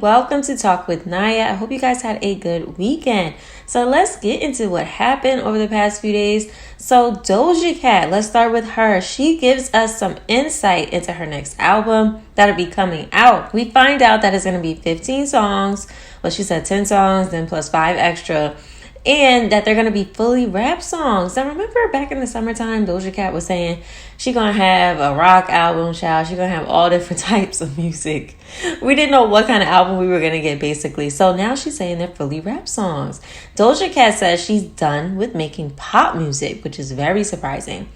welcome to Talk with Nia. I hope you guys had a good weekend. So let's get into what happened over the past few days. So Doja Cat, let's start with her. She gives us some insight into her next album that'll be coming out. We find out that it's going to be 15 songs. Well, she said 10 songs, then plus 5 extra. And that they're going to be fully rap songs. Now, remember back in the summertime, Doja Cat was saying she's going to have a rock album, child. She's going to have all different types of music. We didn't know what kind of album we were going to get, basically. So now she's saying they're fully rap songs. Doja Cat says she's done with making pop music, which is very surprising.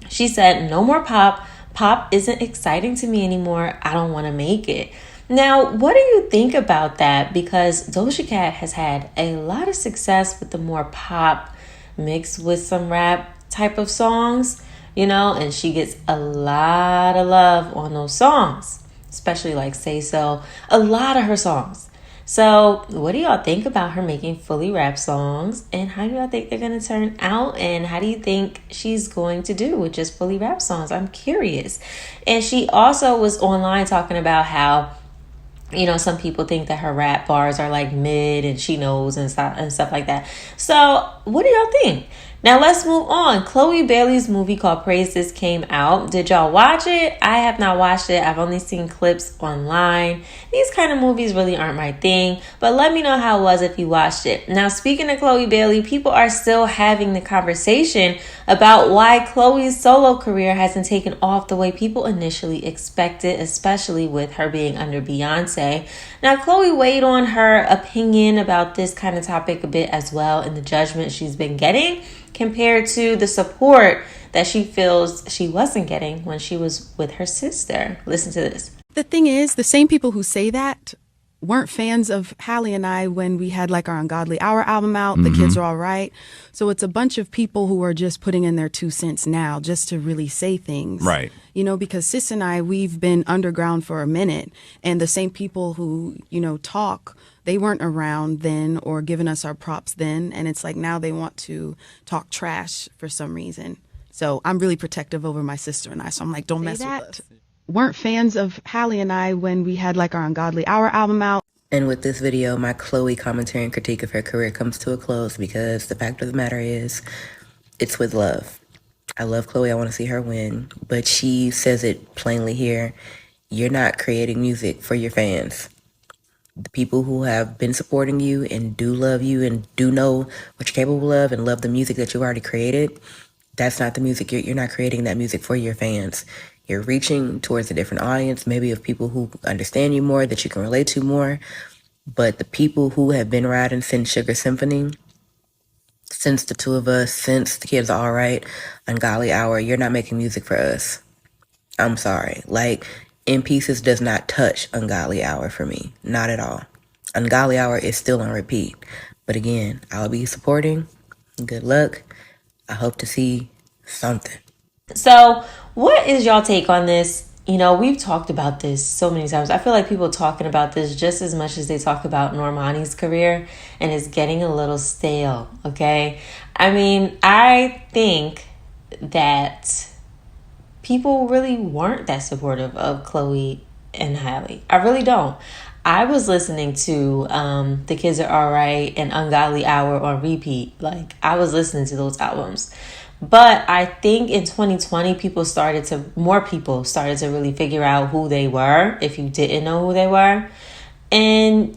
She said, no more pop. Pop isn't exciting to me anymore. I don't want to make it. Now, what do you think about that? Because Doja Cat has had a lot of success with the more pop mixed with some rap type of songs, and she gets a lot of love on those songs, especially like Say So, a lot of her songs. So what do y'all think about her making fully rap songs, and how do y'all think they're going to turn out, and how do you think she's going to do with just fully rap songs? I'm curious. And she also was online talking about how some people think that her rap bars are like mid and she knows and stuff like that. So what do y'all think? Now let's move on. Chloe Bailey's movie called Praise This came out. Did y'all watch it? I have not watched it. I've only seen clips online. These kind of movies really aren't my thing, but let me know how it was if you watched it. Now, speaking of Chloe Bailey, people are still having the conversation about why Chloe's solo career hasn't taken off the way people initially expected, especially with her being under Beyonce. Now, Chloe weighed on her opinion about this kind of topic a bit as well in the judgment she's been getting, compared to the support that she feels she wasn't getting when she was with her sister. Listen to this. The thing is, the same people who say that weren't fans of Hallie and I when we had like our Ungodly Hour album out. The Kids Are All Right. So it's a bunch of people who are just putting in their 2 cents now just to really say things. Right. Because Sis and I, we've been underground for a minute, and the same people who, talk, they weren't around then or giving us our props then. And it's like now they want to talk trash for some reason. So I'm really protective over my sister and I. So I'm like, don't mess with us. Weren't fans of Hallie and I when we had like our Ungodly Hour album out. And with this video, my Chloe commentary and critique of her career comes to a close because the fact of the matter is, it's with love. I love Chloe. I want to see her win. But she says it plainly here. You're not creating music for your fans. The people who have been supporting you and do love you and do know what you're capable of and love the music that you've already created, that's not the music. You're not creating that music for your fans. You're reaching towards a different audience, maybe of people who understand you more, that you can relate to more. But the people who have been riding since Sugar Symphony, since The Two of Us, since The Kids Are All Right, Ungodly Hour, you're not making music for us. I'm sorry. Like, In Pieces does not touch Ungodly Hour for me. Not at all. Ungodly Hour is still on repeat. But again, I'll be supporting. Good luck. I hope to see something. So what is y'all take on this? We've talked about this so many times. I feel like people talking about this just as much as they talk about Normani's career, and it's getting a little stale, okay? I mean, I think that people really weren't that supportive of Chloe and Hallie. I really don't. I was listening to The Kids Are All Right and Ungodly Hour on repeat. Like, I was listening to those albums. But I think in 2020, more people started to really figure out who they were, if you didn't know who they were. And,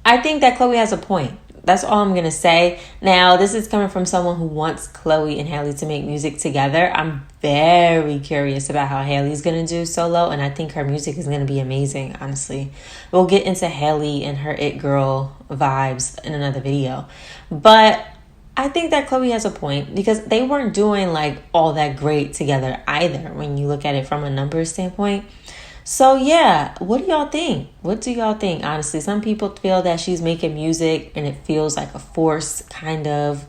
I think that Chloe has a point. That's all I'm going to say. Now, this is coming from someone who wants Chloe and Hallie to make music together. I'm very curious about how Hallie's going to do solo, and I think her music is going to be amazing, honestly. We'll get into Hallie and her It Girl vibes in another video. But I think that Chloe has a point, because they weren't doing like all that great together either when you look at it from a numbers standpoint. So yeah, what do y'all think? What do y'all think? Honestly, some people feel that she's making music and it feels like a forced kind of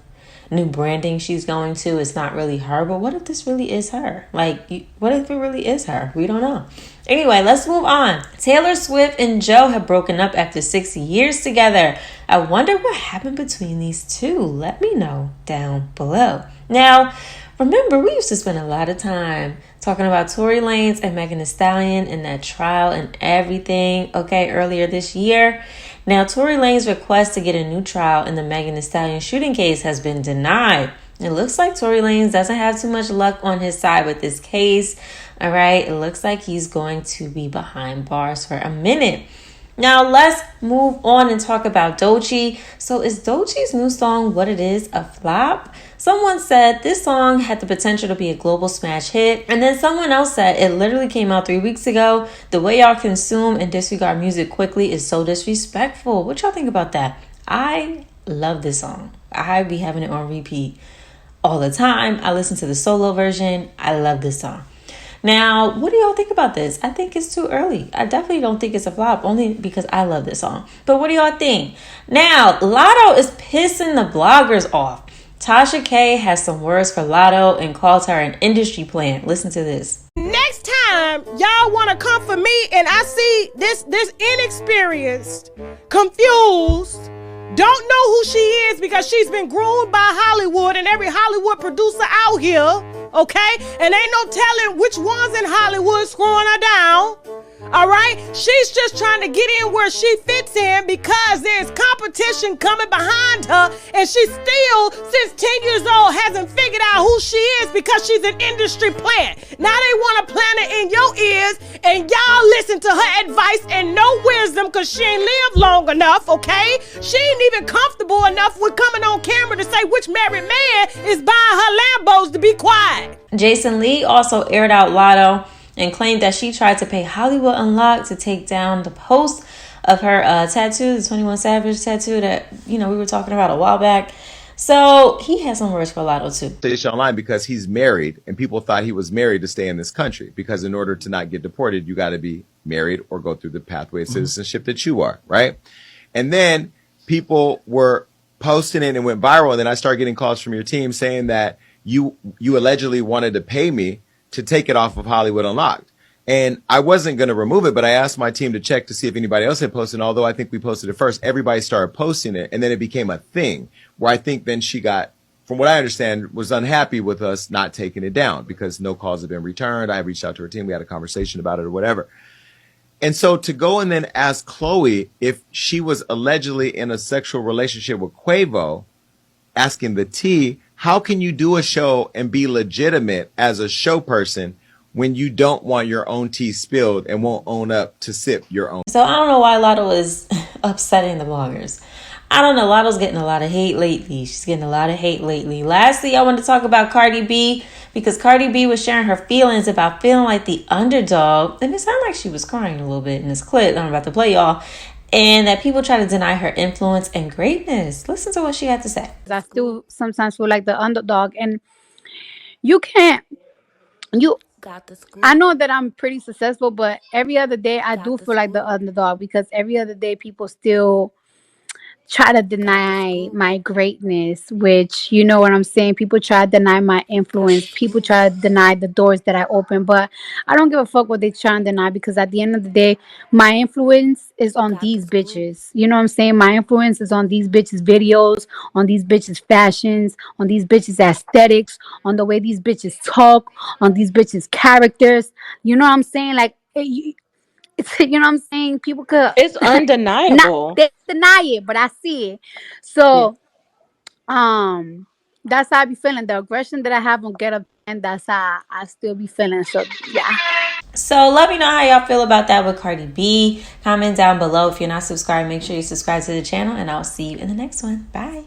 new branding she's going to. It's not really her, but what if this really is her? Like, what if it really is her? We don't know. Anyway, let's move on. Taylor Swift and Joe have broken up after 6 years together. I wonder what happened between these two. Let me know down below. Now, for Remember, we used to spend a lot of time talking about Tory Lanez and Megan Thee Stallion and that trial and everything, okay, earlier this year. Now, Tory Lanez's request to get a new trial in the Megan Thee Stallion shooting case has been denied. It looks like Tory Lanez doesn't have too much luck on his side with this case. All right, it looks like he's going to be behind bars for a minute. Now let's move on and talk about Doja. So is Doja's new song What It Is a flop? Someone said this song had the potential to be a global smash hit. And then someone else said it literally came out 3 weeks ago. The way y'all consume and disregard music quickly is so disrespectful. What y'all think about that? I love this song. I be having it on repeat all the time. I listen to the solo version. I love this song. Now, what do y'all think about this? I think it's too early. I definitely don't think it's a flop, only because I love this song. But what do y'all think? Now, Latto is pissing the bloggers off. Tasha K has some words for Latto and calls her an industry plant. Listen to this. Next time y'all want to come for me and I see this inexperienced, confused, don't know who she is because she's been groomed by Hollywood and every Hollywood producer out here, okay? And ain't no telling which ones in Hollywood screwing her down. All right, she's just trying to get in where she fits in because there's competition coming behind her, and she still, since 10 years old, hasn't figured out who she is because she's an industry plant. Now they want to plant it in your ears, and y'all listen to her advice and no wisdom because she ain't lived long enough, okay? She ain't even comfortable enough with coming on camera to say which married man is buying her Lambos to be quiet. Jason Lee also aired out Latto and claimed that she tried to pay Hollywood Unlocked to take down the post of her tattoo, the 21 Savage tattoo that, we were talking about a while back. So he has some words for Latto too. This online because he's married and people thought he was married to stay in this country because in order to not get deported, you got to be married or go through the pathway of citizenship that you are, right? And then people were posting it and went viral. And then I started getting calls from your team saying that you allegedly wanted to pay me to take it off of Hollywood Unlocked. And I wasn't going to remove it, but I asked my team to check to see if anybody else had posted. And although I think we posted it first, everybody started posting it. And then it became a thing where I think then she got, from what I understand, was unhappy with us not taking it down because no calls have been returned. I reached out to her team. We had a conversation about it or whatever. And so to go and then ask Chloe if she was allegedly in a sexual relationship with Quavo, asking the T, how can you do a show and be legitimate as a show person when you don't want your own tea spilled and won't own up to sip your own? So I don't know why Latto is upsetting the bloggers. I don't know. Latto's getting a lot of hate lately. She's getting a lot of hate lately. Lastly, I want to talk about Cardi B because Cardi B was sharing her feelings about feeling like the underdog. And it sounded like she was crying a little bit in this clip I'm about to play y'all. And that people try to deny her influence and greatness. Listen to what she had to say. I still sometimes feel like the underdog, and you can't. I know that I'm pretty successful, but every other day I do feel like the underdog because every other day people still try to deny my greatness, which, you know what I'm saying? People try to deny my influence. People try to deny the doors that I open, but I don't give a fuck what they try and deny because at the end of the day, my influence is on these bitches. You know what I'm saying? My influence is on these bitches' videos, on these bitches' fashions, on these bitches' aesthetics, on the way these bitches talk, on these bitches' characters. You know what I'm saying? Like, it's, you know what I'm saying? People could, It's undeniable. they deny it, but I see it. So that's how I be feeling. The aggression that I have on Get Up, and that's how I still be feeling. So yeah. So let me know how y'all feel about that with Cardi B. Comment down below. If you're not subscribed, make sure you subscribe to the channel, and I'll see you in the next one. Bye.